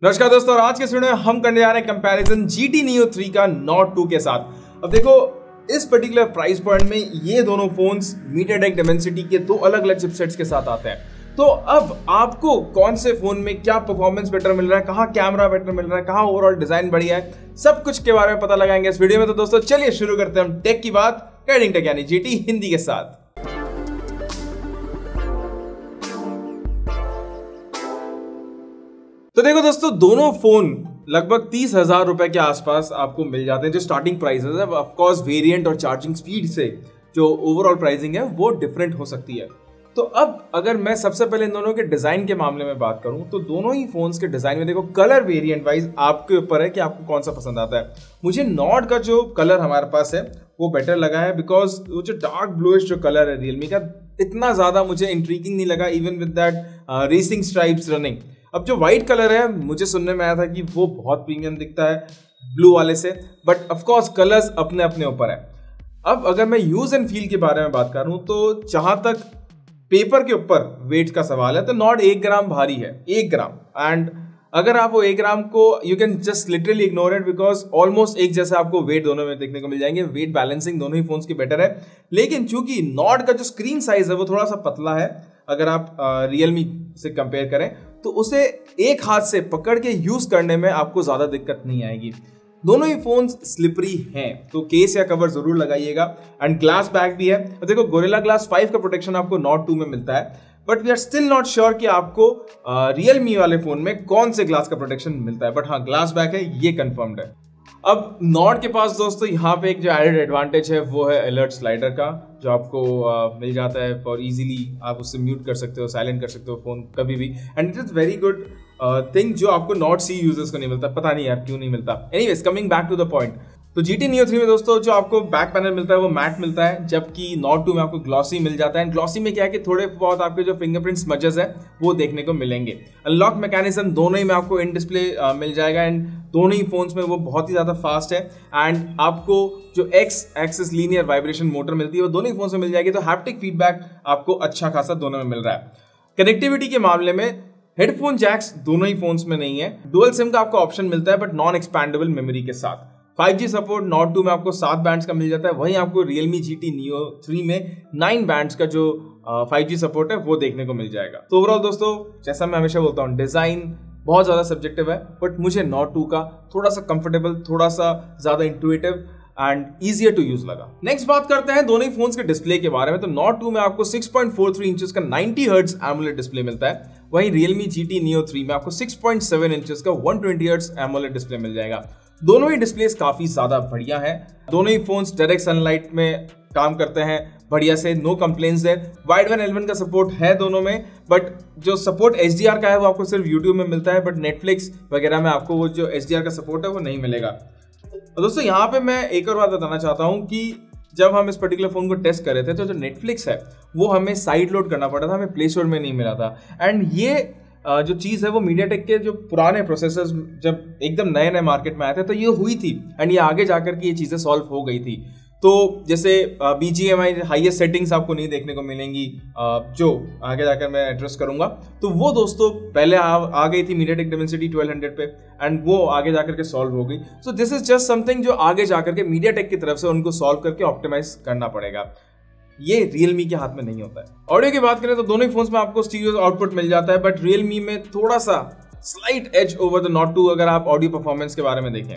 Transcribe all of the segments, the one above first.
नमस्कार दोस्तों, और आज के वीडियो में हम करने जा रहे हैं कंपैरिजन GT Neo 3 का Nord 2 के साथ। अब देखो, इस पर्टिकुलर प्राइस पॉइंट में ये दोनों फोन्स MediaTek Dimensity के दो अलग अलग चिपसेट्स के साथ आते हैं। तो अब आपको कौन से फोन में क्या परफॉर्मेंस बेटर मिल रहा है, कहाँ कैमरा बेटर मिल रहा है, कहाँ ओवरऑल डिजाइन बढ़िया है, सब कुछ के बारे में पता लगाएंगे इस वीडियो में। तो दोस्तों चलिए शुरू करते हैं हम टेक की बात ट्रेडिंग टेक यानी GT हिंदी के साथ। तो देखो दोस्तों, दोनों फोन लगभग 30,000 रुपए के आसपास आपको मिल जाते हैं जो स्टार्टिंग प्राइसेस है। ऑफ कोर्स वेरिएंट और चार्जिंग स्पीड से जो ओवरऑल प्राइसिंग है वो डिफरेंट हो सकती है। तो अब अगर मैं सबसे पहले इन दोनों के डिजाइन के मामले में बात करूं तो दोनों ही फोन्स के डिजाइन में देखो, कलर वेरिएंट वाइज आपके ऊपर है कि आपको कौन सा पसंद आता है। मुझे नॉर्ड का जो कलर हमारे पास है वो बेटर लगा है, बिकॉज वो जो डार्क ब्लूइश जो कलर है रियलमी का, इतना ज्यादा मुझे इंट्रीगिंग नहीं लगा, even with that racing stripes running. अब जो व्हाइट कलर है, मुझे सुनने में आया था कि वो बहुत प्रीमियम दिखता है ब्लू वाले से, बट ऑफ कोर्स कलर्स अपने अपने ऊपर है। अब अगर मैं यूज एंड फील के बारे में बात करूं तो जहां तक पेपर के ऊपर वेट का सवाल है तो नॉर्ड 1 ग्राम भारी है, 1 ग्राम। एंड अगर आप वो 1 ग्राम को you can just literally ignore it, because almost एक जैसा आपको वेट दोनों में देखने को मिल जाएंगे। वेट बैलेंसिंग दोनों ही फोन्स की बेटर है, लेकिन चूंकि नॉर्ड का जो स्क्रीन साइज है वो थोड़ा सा पतला है, अगर आप रियलमी से कंपेयर करें तो उसे एक हाथ से पकड़ के यूज करने में आपको ज्यादा दिक्कत नहीं आएगी। दोनों ही फोन्स स्लिपरी हैं, तो केस या कवर जरूर लगाइएगा। एंड ग्लास बैक भी है। तो देखो, गोरिल्ला ग्लास 5 का प्रोटेक्शन आपको Nord 2 में मिलता है, but we are still not sure कि आपको रियलमी वाले फोन में कौन से ग्लास का प्रोटेक्शन मिलता है, बट हाँ ग्लास बैक है, ये कंफर्म्ड है। अब नॉर्ड के पास दोस्तों यहाँ पे एक जो एडेड एडवांटेज है वो है अलर्ट स्लाइडर का, जो आपको मिल जाता है फॉर इजीली आप उससे म्यूट कर सकते हो, साइलेंट कर सकते हो फोन कभी भी। And it is very good thing जो आपको Nord C यूजर्स को नहीं मिलता, पता नहीं यार क्यों नहीं मिलता। Anyways, coming back to the point, तो GT Neo 3 में दोस्तों जो आपको बैक पैनल मिलता है वो मैट मिलता है, जबकि Nord 2 में आपको ग्लॉसी मिल जाता है। ग्लॉसी में क्या है कि थोड़े बहुत आपके जो फिंगरप्रिंट स्मजेस है वो देखने को मिलेंगे। अनलॉक मैकेनिज्म दोनों ही में आपको इन डिस्प्ले मिल जाएगा, एंड दोनों ही फोन्स में वो बहुत ही ज्यादा फास्ट है। एंड आपको जो X axis linear vibration motor मिलती है वो दोनों ही फोन्स में मिल जाएगी, तो हैप्टिक फीडबैक आपको अच्छा खासा दोनों में मिल रहा है। कनेक्टिविटी के मामले में हेडफोन जैक्स दोनों ही फोन्स में नहीं है। डुअल सिम का आपको ऑप्शन मिलता है, बट नॉन एक्सपैंडेबल मेमोरी के साथ। 5G सपोर्ट Nord 2 में आपको 7 बैंड्स का मिल जाता है, वहीं आपको Realme GT Neo 3 में 9 बैंड्स का जो 5G सपोर्ट है वो देखने को मिल जाएगा। तो ओवरऑल दोस्तों, जैसा मैं हमेशा बोलता हूँ, डिजाइन बहुत ज्यादा सब्जेक्टिव है, बट मुझे Nord 2 का थोड़ा सा कंफर्टेबल, थोड़ा सा ज्यादा intuitive and easier to use लगा। नेक्स्ट बात करते हैं दोनों ही फोन्स के डिस्प्ले के बारे में। तो Nord 2 में आपको 6.43 इंचेस का 90 हर्ट्ज एमोलेड डिस्प्ले मिलता है, वहीं Realme GT Neo 3 में आपको 6.7 इंचेस का 120 हर्ट्ज एमोलेड डिस्प्ले मिल जाएगा। दोनों ही डिस्प्लेस काफी ज्यादा बढ़िया है। दोनों ही फोन्स डायरेक्ट सनलाइट में काम करते हैं बढ़िया से, नो कंप्लेंट्स है। वाइड वन L1 का सपोर्ट है दोनों में, बट जो सपोर्ट HDR का है वो आपको सिर्फ YouTube में मिलता है, बट Netflix वगैरह में आपको वो जो HDR का सपोर्ट है वो नहीं मिलेगा। तो दोस्तों यहाँ पे मैं एक और बात बताना चाहता हूँ कि जब हम इस पर्टिकुलर फोन को टेस्ट कर रहे थे तो जो Netflix है वो हमें साइड लोड करना पड़ा था, हमें प्ले स्टोर में नहीं मिला था। एंड ये जो चीज है वो MediaTek के जो पुराने प्रोसेसर्स जब एकदम नए नए मार्केट में आए थे तो ये हुई थी, एंड ये आगे जाकर के ये चीजें सॉल्व हो गई थी। तो जैसे BGMI हाईएस्ट सेटिंग्स आपको नहीं देखने को मिलेंगी, जो आगे जाकर मैं एड्रेस करूंगा, तो वो दोस्तों पहले आ गई थी MediaTek Dimensity 1200 पे, एंड वो आगे जाकर के सॉल्व हो गई। So this is just something जो आगे जाकर के MediaTek की तरफ से उनको सॉल्व करके ऑप्टिमाइज करना पड़ेगा। ये रियलमी के हाथ में नहीं होता है। ऑडियो की बात करें तो दोनों ही फोन्स में आपको स्टीरियो आउटपुट मिल जाता है, बट रियलमी में थोड़ा सा slight edge over the Nord 2 अगर आप ऑडियो परफॉर्मेंस के बारे में देखें।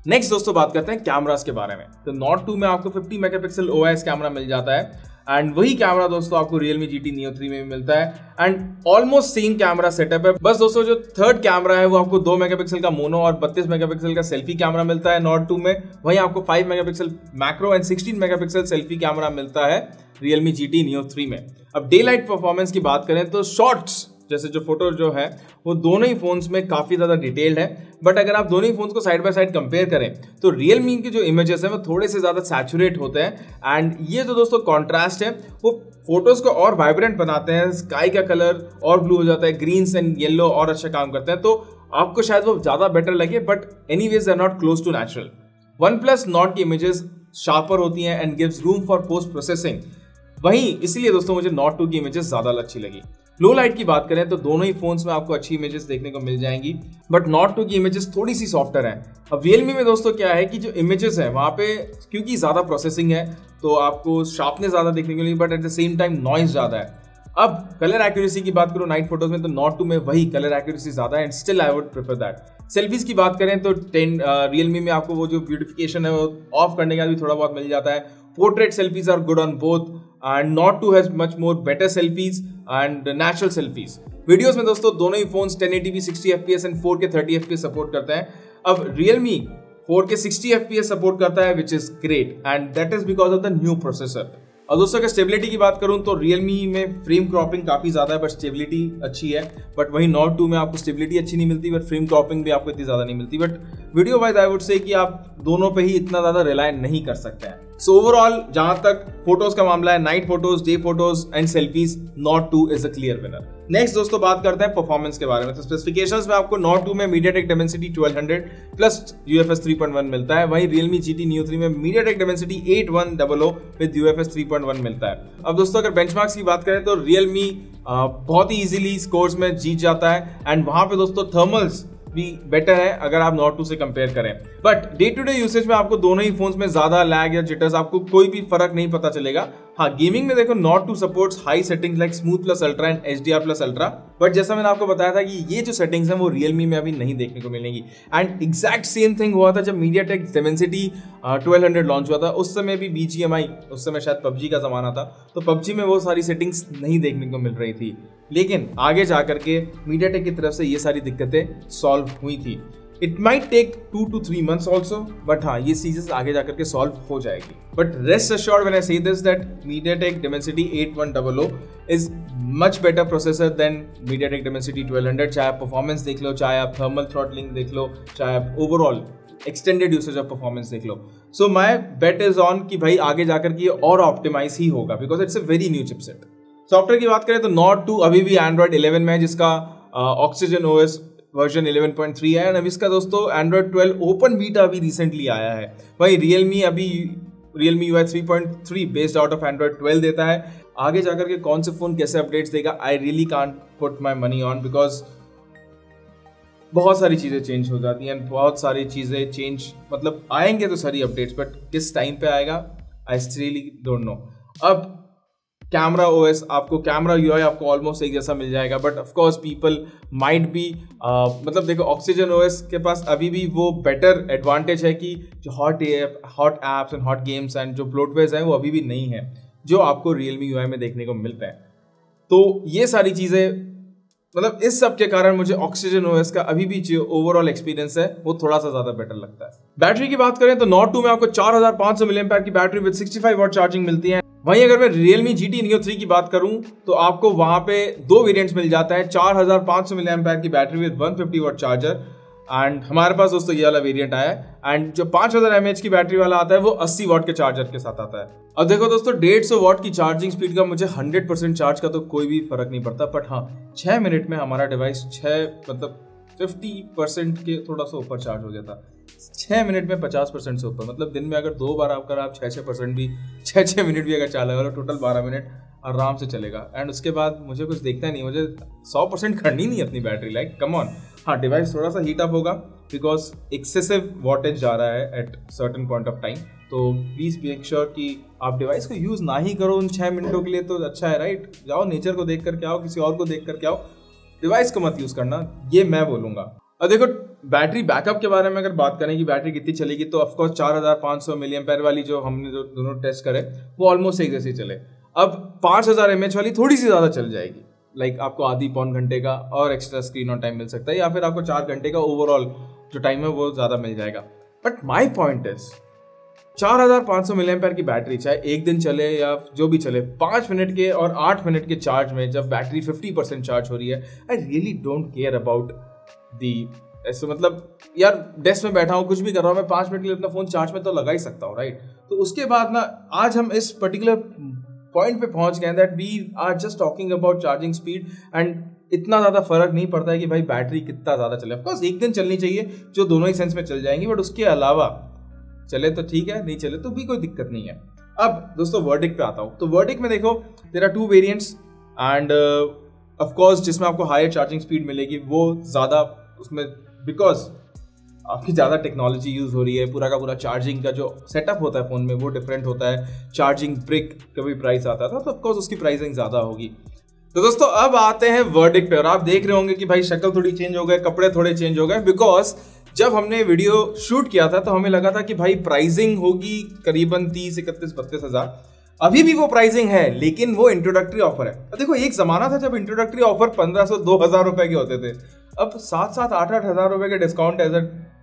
नेक्स्ट दोस्तों बात करते हैं कैमरास के बारे में। तो Nord 2 में आपको 50 मेगापिक्सल OIS कैमरा मिल जाता है, एंड वही कैमरा दोस्तों आपको Realme GT Neo 3 में भी मिलता है, and almost same camera setup है। बस दोस्तों जो थर्ड कैमरा है वो आपको 2 मेगापिक्सल का मोनो और 32 मेगापिक्सल का सेल्फी कैमरा मिलता है Nord 2 में, वहीं आपको 5 megapixel macro and 16 megapixel selfie camera मिलता है Realme GT Neo 3 में। अब डे लाइट परफॉर्मेंस की बात करें तो शॉट्स जैसे जो फोटो जो है वो दोनों ही फोन्स में काफी ज्यादा डिटेल्ड है, बट अगर आप दोनों ही फोन्स को साइड बाय साइड कंपेयर करें तो रियलमी के जो इमेजेस हैं वो थोड़े से ज्यादा सैचुरेट होते हैं, एंड ये जो दोस्तों कॉन्ट्रास्ट है वो फोटोज को और वाइब्रेंट बनाते हैं। स्काई का कलर और ब्लू हो जाता है, ग्रीन्स एंड येलो और अच्छा काम करते हैं, तो आपको शायद वो ज्यादा बेटर लगे, but anyways they are not close to natural. OnePlus Nord की इमेजेस शार्पर होती हैं and gives room for post processing, वहीं इसलिए दोस्तों मुझे Nord 2 की इमेजेस ज्यादा अच्छी लगी। लो लाइट की बात करें तो दोनों ही फोन्स में आपको अच्छी इमेजेस देखने को मिल जाएंगी, बट Nord 2 की इमेजेस थोड़ी सी सॉफ्टर हैं। अब Realme में दोस्तों क्या है कि जो इमेजेस है वहाँ पे क्योंकि ज़्यादा प्रोसेसिंग है तो आपको शार्पनेस ज़्यादा देखने को मिलेगी, but at the same time noise ज़्यादा है। अब कलर एक्यूरेसी की बात करूँ नाइट फोटोज में तो Nord 2 में वही कलर एक्यूरेसी ज़्यादा है, and still I would prefer that. Selfies की बात करें तो Realme में आपको वो जो ब्यूटिफिकेशन है वो ऑफ करने का भी थोड़ा बहुत मिल जाता है। Portrait selfies are good on both, and Nord 2 has much more better selfies and natural selfies. Videos में दोस्तों दोनों ही phones 1080p 60 fps and 4K 30 fps support करते हैं। अब Realme 4K 60 fps सपोर्ट करता है, which is great, and that is because of the new processor. और दोस्तों अगर स्टेबिलिटी की बात करूं तो Realme में फ्रेम क्रॉपिंग काफी ज्यादा है, बट स्टेबिलिटी अच्छी है। बट वहीं Nord 2 में आपको स्टेबिलिटी अच्छी नहीं मिलती, बट फ्रेम क्रॉपिंग भी आपको इतनी ज्यादा नहीं मिलती। But video wise I would say कि आप दोनों पे ही इतना ज्यादा रिलाय नहीं कर सकते हैं। सो ओवरऑल जहां तक फोटोज का मामला है, night photos, day photos and selfies, Nord 2 is a clear winner. Next दोस्तों बात करते हैं परफॉर्मेंस के बारे में। तो स्पेसिफिकेशंस में आपको Nord 2 में MediaTek Dimensity 1200 प्लस UFS 3.1 मिलता है, वहीं Realme GT Neo 3 में MediaTek Dimensity 8100 विद UFS 3.1 मिलता है। अब दोस्तों अगर बेंचमार्क्स की बात करें तो Realme बहुत ही इजीली स्कोर्स में जीत जाता है, एंड वहां पे दोस्तों थर्मल्स भी बेटर है अगर आप Nord 2 से कंपेयर करें। But day to day usage में आपको दोनों ही फोन्स में ज्यादा लैग या जिटर्स आपको कोई भी फर्क नहीं पता चलेगा। हाँ, गेमिंग में देखो Nord 2 supports high settings like smooth plus ultra and HDR plus ultra, but जैसा मैंने आपको बताया था कि ये जो सेटिंग्स हैं वो Realme में अभी नहीं देखने को मिलेंगी। एंड एग्जैक्ट सेम थिंग हुआ था जब MediaTek Dimensity 1200 लॉन्च हुआ था, उस समय भी BGMI, उस समय शायद PUBG का जमाना था, तो PUBG में वो सारी सेटिंग्स नहीं देखने को मिल रही थी। लेकिन आगे जाकर के MediaTek की तरफ से ये सारी दिक्कतें सॉल्व हुई थी। It might take 2 to 3 months also, but हाँ ये चीजें आगे जाकर के सॉल्व हो जाएगी। But rest assured when I say this that MediaTek Dimensity 8100 is much better processor than MediaTek Dimensity 1200। चाहे आप परफॉर्मेंस देख लो, चाहे आप थर्मल थ्रॉटलिंग देख लो, चाहे आप overall extended usage of performance देख लो। सो माई बेट इज ऑन कि भाई आगे जाकर के और ऑप्टिमाइज ही होगा, because it's a very new chipset. Software की बात करें तो Nord 2 अभी भी Android 11 में है, जिसका Oxygen OS वर्जन 11.3 है, एंड अब इसका दोस्तों Android 12 ओपन बीटा अभी रिसेंटली आया है। वही Realme अभी Realme UI 3.3 based out of Android 12 देता है। आगे जाकर के कौन से फोन कैसे अपडेट्स देगा, I really can't put my money on, because बहुत सारी चीजें चेंज हो जाती हैं, बहुत सारी चीजें चेंज मतलब आएंगे तो सारी अपडेट्स, बट किस टाइम पे आएगा आई रियली डोंट नो। अब कैमरा OS आपको, कैमरा UI आपको ऑलमोस्ट एक जैसा मिल जाएगा, but of course people might be मतलब देखो Oxygen OS के पास अभी भी वो बेटर एडवांटेज है कि जो hot apps and hot games and जो ब्लोटवेयर्स हैं वो अभी भी नहीं है, जो आपको Realme UI में देखने को मिलता है। तो ये सारी चीज़ें मतलब इस सब के कारण मुझे Oxygen OS का अभी भी जो ओवरऑल एक्सपीरियंस है वो थोड़ा सा ज्यादा बेटर लगता है। बैटरी की बात करें तो Nord 2 में आपको 4500 mAh की बैटरी विद 65 वाट चार्जिंग मिलती है। वहीं अगर मैं Realme GT Neo 3 की बात करूं तो आपको वहां पे दो वेरिएंट्स मिल जाता है, 4500 mAh की battery with 150 watt charger, and हमारे पास दोस्तों ये वाला वेरिएंट आया है, एंड जो 5000 mAh की बैटरी वाला आता है वो 80 वाट के चार्जर के साथ आता है। अब देखो दोस्तों 150 वाट की चार्जिंग स्पीड का मुझे 100% चार्ज का तो कोई भी फर्क नहीं पड़ता, बट हाँ 6 मिनट में हमारा डिवाइस 50% के थोड़ा सा ऊपर चार्ज हो जाता है। 6 मिनट में 50% से ऊपर, मतलब दिन में अगर 2 बार आप 6% भी 6 मिनट भी अगर चला तो टोटल 12 मिनट आराम से चलेगा। एंड उसके बाद मुझे कुछ देखना नहीं, मुझे 100% करनी नहीं अपनी बैटरी, लाइक कम ऑन। हाँ डिवाइस थोड़ा सा हीट अप होगा बिकॉज एक्सेसिव वॉटेज जा रहा है at certain point of time, तो प्लीज मेक श्योर कि आप डिवाइस को यूज ना ही करो उन 6 मिनटों के लिए, तो अच्छा है राइट। जाओ नेचर को देख करके आओ, किसी और को देख करके आओ, डिवाइस को मत यूज करना, ये मैं बोलूंगा। अब देखो बैटरी बैकअप के बारे में अगर बात करें कि बैटरी कितनी चलेगी, तो ऑफकोर्स 4500 mAh वाली जो हमने जो दोनों टेस्ट करे वो ऑलमोस्ट एक जैसे चले। अब 5000 mAh वाली थोड़ी सी ज़्यादा चल जाएगी, लाइक आपको आधी पौन घंटे का और एक्स्ट्रा स्क्रीन ऑन टाइम मिल सकता है, या फिर आपको 4 घंटे का ओवरऑल जो टाइम है वो ज़्यादा मिल जाएगा। But my point is 4500 mAh की बैटरी चाहे एक दिन चले या जो भी चले, 5 मिनट के और 8 मिनट के चार्ज में जब बैटरी 50% चार्ज हो रही है, I really don't care about the ऐसे, मतलब यार डेस्क में बैठा हूँ कुछ भी कर रहा हूँ, मैं 5 मिनट के लिए अपना फोन चार्ज में तो लगा ही सकता हूँ राइट। तो उसके बाद ना आज हम इस पर्टिकुलर पॉइंट पे पहुंच गए that we are just talking about charging speed, and इतना ज़्यादा फर्क नहीं पड़ता है कि भाई बैटरी कितना ज़्यादा चले। ऑफकोर्स एक दिन चलनी चाहिए जो दोनों ही सेंस में चल जाएंगी, बट उसके अलावा चले तो ठीक है, नहीं चले तो भी कोई दिक्कत नहीं है। अब दोस्तों वर्डिक्ट पे आता हूँ, तो वर्डिक्ट में देखो there are 2 variants, and of course जिसमें आपको हायर चार्जिंग स्पीड मिलेगी वो ज़्यादा उसमें, बिकॉज आपकी ज़्यादा टेक्नोलॉजी यूज़ हो रही है, पूरा का पूरा चार्जिंग का जो सेटअप होता है फ़ोन में वो डिफरेंट होता है, चार्जिंग ब्रिक का भी प्राइस आता था, तो ऑफकोर्स उसकी प्राइसिंग ज़्यादा होगी। तो दोस्तों अब आते हैं वर्डिक्ट पे, और आप देख रहे होंगे कि भाई शक्ल थोड़ी चेंज हो गए, कपड़े थोड़े चेंज हो गए, बिकॉज जब हमने वीडियो शूट किया था तो हमें लगा था कि भाई प्राइसिंग होगी करीबन 30, 31, 32 हज़ार। अभी भी वो प्राइसिंग है, लेकिन वो इंट्रोडक्टरी ऑफर है। तो देखो एक जमाना था जब इंट्रोडक्टरी ऑफर 1500, 2000 रुपए के होते थे, अब 7-7, 8-8 हज़ार रुपए के डिस्काउंट एज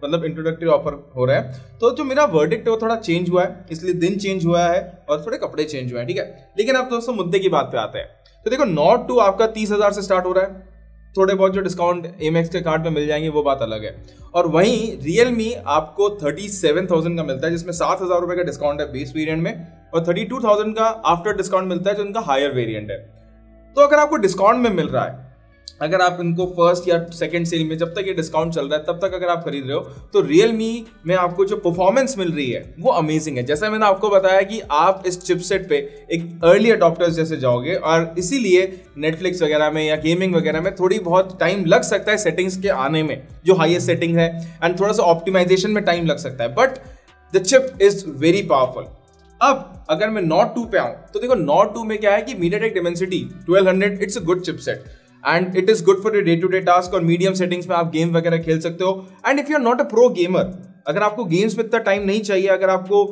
मतलब इंट्रोडक्टरी ऑफर हो रहा है। तो जो मेरा वर्डिक्ट है वो थोड़ा चेंज हुआ है, इसलिए दिन चेंज हुआ है और थोड़े कपड़े चेंज हुए हैं, ठीक है। लेकिन अब दोस्तों मुद्दे की बात पे आते हैं। तो देखो Nord 2 आपका 30,000 से स्टार्ट हो रहा है, थोड़े बहुत जो डिस्काउंट Amex के कार्ड में मिल जाएंगे वो बात अलग है। और वहीं Realme आपको 37,000 का मिलता है, जिसमें 7,000 रुपए का डिस्काउंट है बेस वेरिएंट में, और 32,000 का आफ्टर डिस्काउंट मिलता है जो उनका हायर वेरिएंट है। तो अगर आपको डिस्काउंट में मिल रहा है, अगर आप इनको फर्स्ट या सेकंड सेल में, जब तक ये डिस्काउंट चल रहा है तब तक अगर आप खरीद रहे हो, तो Realme में आपको जो परफॉर्मेंस मिल रही है वो अमेजिंग है। जैसा मैंने आपको बताया कि आप इस चिपसेट पे एक अर्ली अडॉप्टर्स जैसे जाओगे, और इसीलिए नेटफ्लिक्स वगैरह में या गेमिंग वगैरह में थोड़ी बहुत टाइम लग सकता है सेटिंग्स के आने में, जो हाईएस्ट सेटिंग है, एंड थोड़ा सा ऑप्टिमाइजेशन में टाइम लग सकता है, but the chip is very powerful. अब अगर मैं Nord 2 पे आऊं तो देखो Nord 2 में क्या है कि MediaTek Dimensity 1200 it's a good chipset and it is good for day to day task, और मीडियम सेटिंग्स में आप गेम वगैरह खेल सकते हो। And if you are not a pro gamer, अगर आपको गेम्स में इतना टाइम नहीं चाहिए, अगर आपको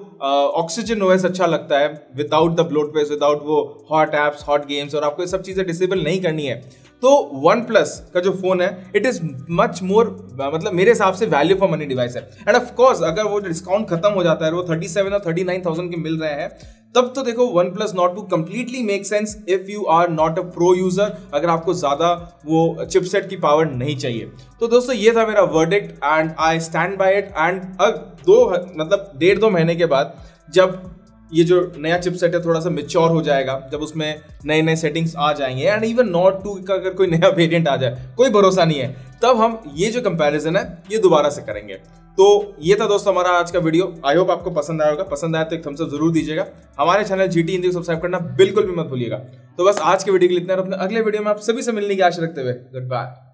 ऑक्सीजन ओएस अच्छा लगता है विदाउट द ब्लोटवेयर, विदाउट वो हॉट एप्स, हॉट गेम्स, और आपको ये सब चीजें डिसेबल नहीं करनी है, तो OnePlus का जो फोन है इट इज मच मोर, मतलब मेरे हिसाब से वैल्यू फॉर मनी डिवाइस है। एंड ऑफ कोर्स अगर वो डिस्काउंट खत्म हो जाता है, वो 37 और 39,000 के मिल रहे हैं, तब तो देखो OnePlus Nord 2 completely make sense if you are not a pro user, अगर आपको ज्यादा वो चिपसेट की पावर नहीं चाहिए। तो दोस्तों ये था मेरा verdict and I stand by it. And मतलब 1.5-2 महीने के बाद जब ये जो नया चिपसेट है थोड़ा सा मैच्योर हो जाएगा, जब उसमें नए नए सेटिंग्स आ जाएंगे, एंड इवन Nord 2 का अगर कोई नया वेरिएंट आ जाए, कोई भरोसा नहीं है, तब हम ये जो कंपैरिजन है ये दोबारा से करेंगे। तो ये था दोस्तों हमारा आज का वीडियो। आई होप आपको पसंद आया होगा, पसंद आया तो एक थम्स अप जरूर दीजिएगा। हमारे चैनल GT हिंदी को सब्सक्राइब करना बिल्कुल भी मत भूलिएगा। तो बस आज के वीडियो के लिए इतना, और अपने अगले वीडियो में आप सभी से मिलने की आशा रखते हुए गुड बाय।